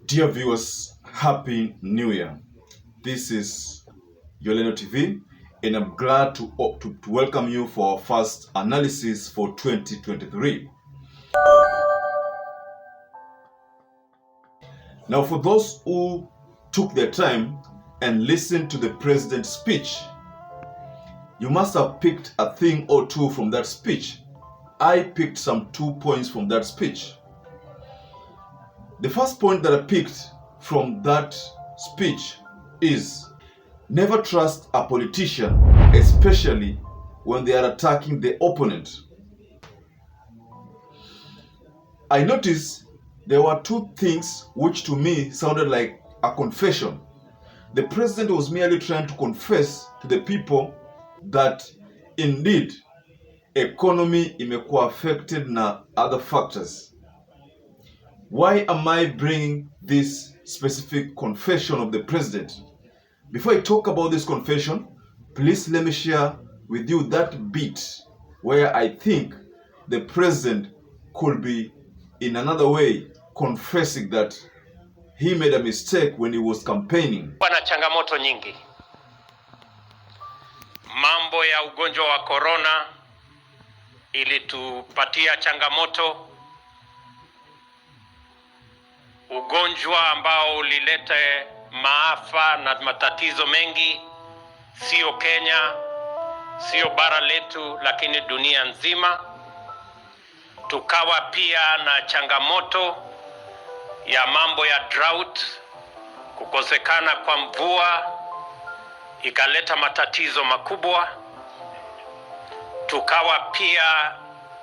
Dear viewers, Happy New Year. This is Yoleno TV, and I'm glad to welcome you for our first analysis for 2023. Now, for those who took their time and listened to the president's speech, you must have picked a thing or two from that speech. I picked some 2 points from that speech. The first point that I picked from that speech is never trust a politician, especially when they are attacking the opponent. I noticed there were two things which to me sounded like a confession. The president was merely trying to confess to the people that indeed economy imekuwa affected na other factors. Why am I bringing this specific confession of the president? Before I talk about this confession, please let me share with you that bit where I think the president could be in another way confessing that he made a mistake when he was campaigning. Pana changamoto nyingi. Mambo ya ugonjwa wa corona ilitupatia changamoto. Ugonjwa ambao ulileta maafa na matatizo mengi, sio Kenya, sio bara letu, lakini dunia nzima. Tukawa pia na changamoto ya mambo ya drought, kukosekana kwa mvua ikaleta matatizo makubwa. Tukawa pia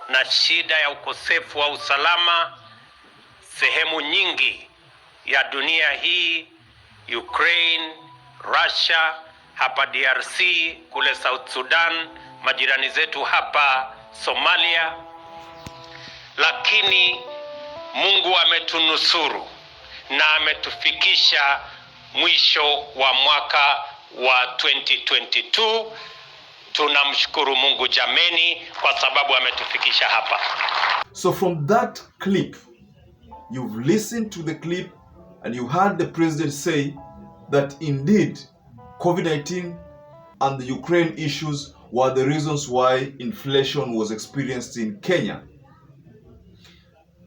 na shida ya ukosefu wa usalama sehemu nyingi ya dunia hii, Ukraine, Russia, hapa DRC, kule South Sudan, majirani zetu hapa Somalia. Lakini Mungu ametunusuru na ametufikisha mwisho wa mwaka wa 2022. Tunamshukuru Mungu jameni kwa sababu ametufikisha hapa. So from that clip, you've listened to the clip and you heard the president say that indeed COVID-19 and the Ukraine issues were the reasons why inflation was experienced in Kenya.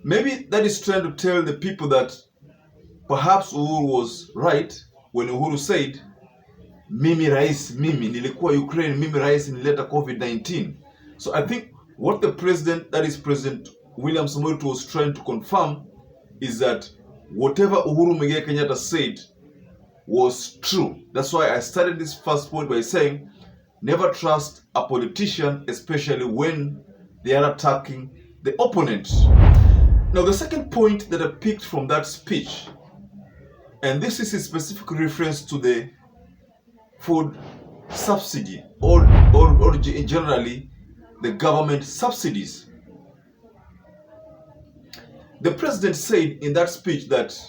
Maybe that is trying to tell the people that perhaps Uhuru was right when Uhuru said, mimi rais, mimi nilikuwa Ukraine, mimi rais nileta COVID-19. So I think what the president, that is President William Samoei Ruto, was trying to confirm is that whatever Uhuru Muigai Kenyatta said was true. That's why I started this first point by saying never trust a politician, especially when they are attacking the opponent. Now, the second point that I picked from that speech, and this is a specific reference to the food subsidy or generally the government subsidies. The president said in that speech that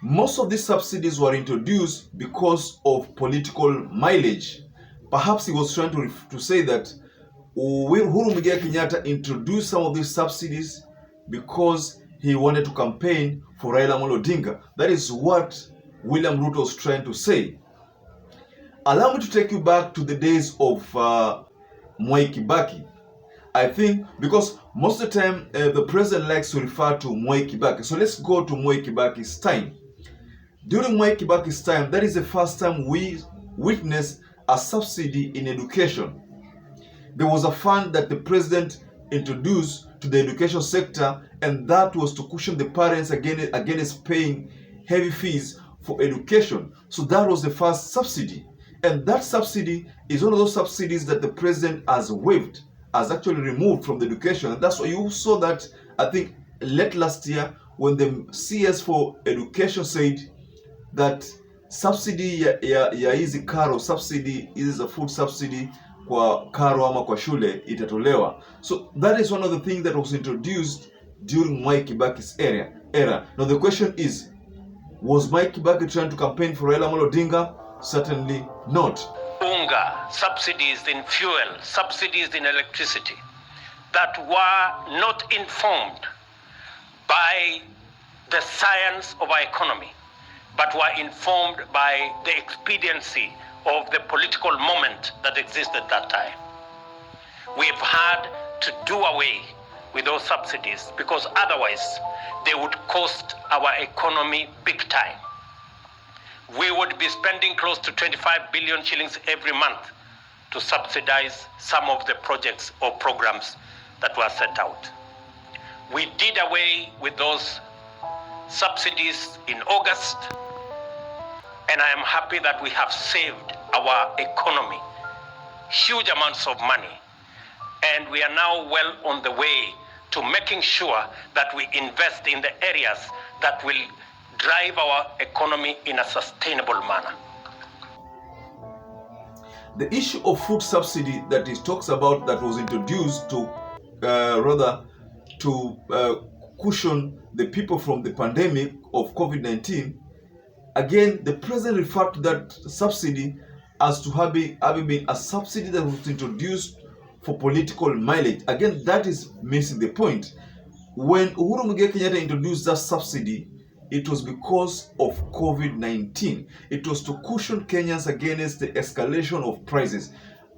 most of these subsidies were introduced because of political mileage. Perhaps he was trying to say that Uhuru Muigai Kenyatta introduced some of these subsidies because he wanted to campaign for Raila Amolo Odinga. That is what William Ruto was trying to say. Allow me to take you back to the days of Mwai Kibaki. I think because most of the time the president likes to refer to Mwai Kibaki. So let's go to Mwai Kibaki's time. During Mwai Kibaki's time, that is the first time we witnessed a subsidy in education. There was a fund that the president introduced to the education sector, and that was to cushion the parents against paying heavy fees for education. So that was the first subsidy. And that subsidy is one of those subsidies that the president has waived, has actually removed from the education. And that's why you saw that, I think, late last year when the CS for education said that subsidy ya hizi karo, subsidy is a food subsidy kwa karo ama kwa shule itatolewa. So that is one of the things that was introduced during Mwai Kibaki's era. Now the question is, was Mwai Kibaki trying to campaign for Raila Amolo Odinga? Certainly not. Unga, subsidies in fuel, subsidies in electricity that were not informed by the science of our economy. but were informed by the expediency of the political moment that existed at that time. We've had to do away with those subsidies because otherwise they would cost our economy big time. We would be spending close to 25 billion shillings every month to subsidize some of the projects or programs that were set out. We did away with those subsidies in August, and I am happy that we have saved our economy huge amounts of money, and we are now well on the way to making sure that we invest in the areas that will drive our economy in a sustainable manner. The issue of food subsidy that he talks about that was introduced to cushion the people from the pandemic of COVID-19, again, the president referred to that subsidy as to having been a subsidy that was introduced for political mileage. Again, that is missing the point. When Uhuru Muigai Kenyatta introduced that subsidy, it was because of COVID-19. It was to cushion Kenyans against the escalation of prices.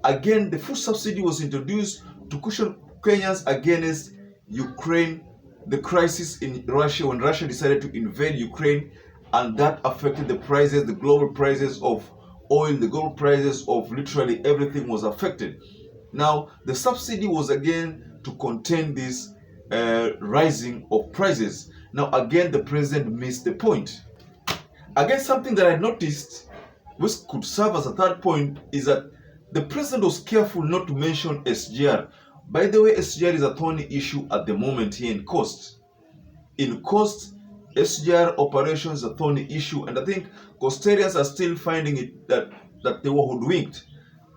Again, the food subsidy was introduced to cushion Kenyans against Ukraine, the crisis in Russia, when Russia decided to invade Ukraine, and that affected the prices, the global prices of oil, the global prices of literally everything was affected. Now, the subsidy was again to contain this rising of prices. Now, again, the president missed the point. Again, something that I noticed, which could serve as a third point, is that the president was careful not to mention SGR. By the way, SGR is a thorny issue at the moment here in Coast. In Coast, SGR operations are a thorny issue, and I think Coastarians are still finding it that they were hoodwinked.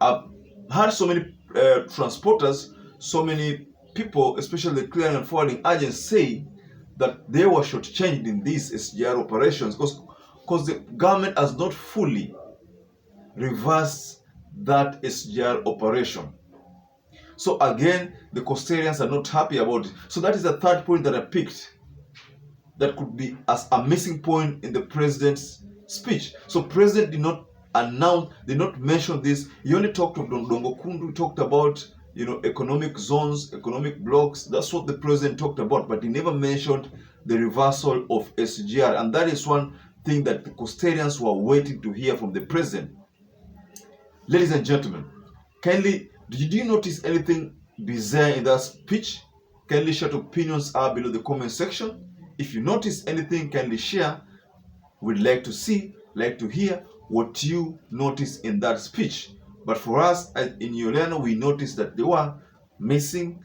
I've heard so many transporters, so many people, especially the clearing and forwarding agents, say that they were shortchanged in these SGR operations because the government has not fully reversed that SGR operation. So again, the Coastarians are not happy about it. So that is the third point that I picked that could be as a missing point in the president's speech. So president did not announce, did not mention this. He only talked of Dongo Kundu, talked about economic zones, economic blocks. That's what the president talked about, but he never mentioned the reversal of SGR. And that is one thing that the Coastarians were waiting to hear from the president. Ladies and gentlemen, kindly, did you notice anything bizarre in that speech? Kindly share your opinions are below the comment section. If you notice anything, kindly share. We'd like to see, like to hear what you noticed in that speech. But for us in Yolano, we noticed that they were missing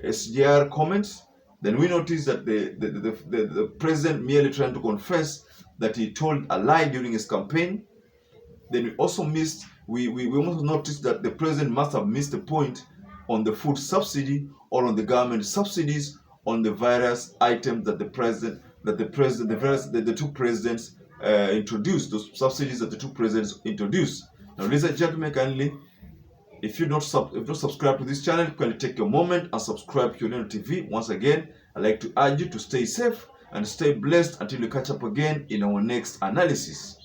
SGR comments. Then we noticed that the president merely trying to confess that he told a lie during his campaign. Then we also missed, we also noticed that the president must have missed the point on the food subsidy or on the government subsidies on the various items that the two presidents introduced, those subsidies that the two presidents introduced. Now, ladies and gentlemen, kindly, if you're not subscribed to this channel, kindly take a moment and subscribe to UHURU TV. Once again, I'd like to urge you to stay safe and stay blessed until we catch up again in our next analysis.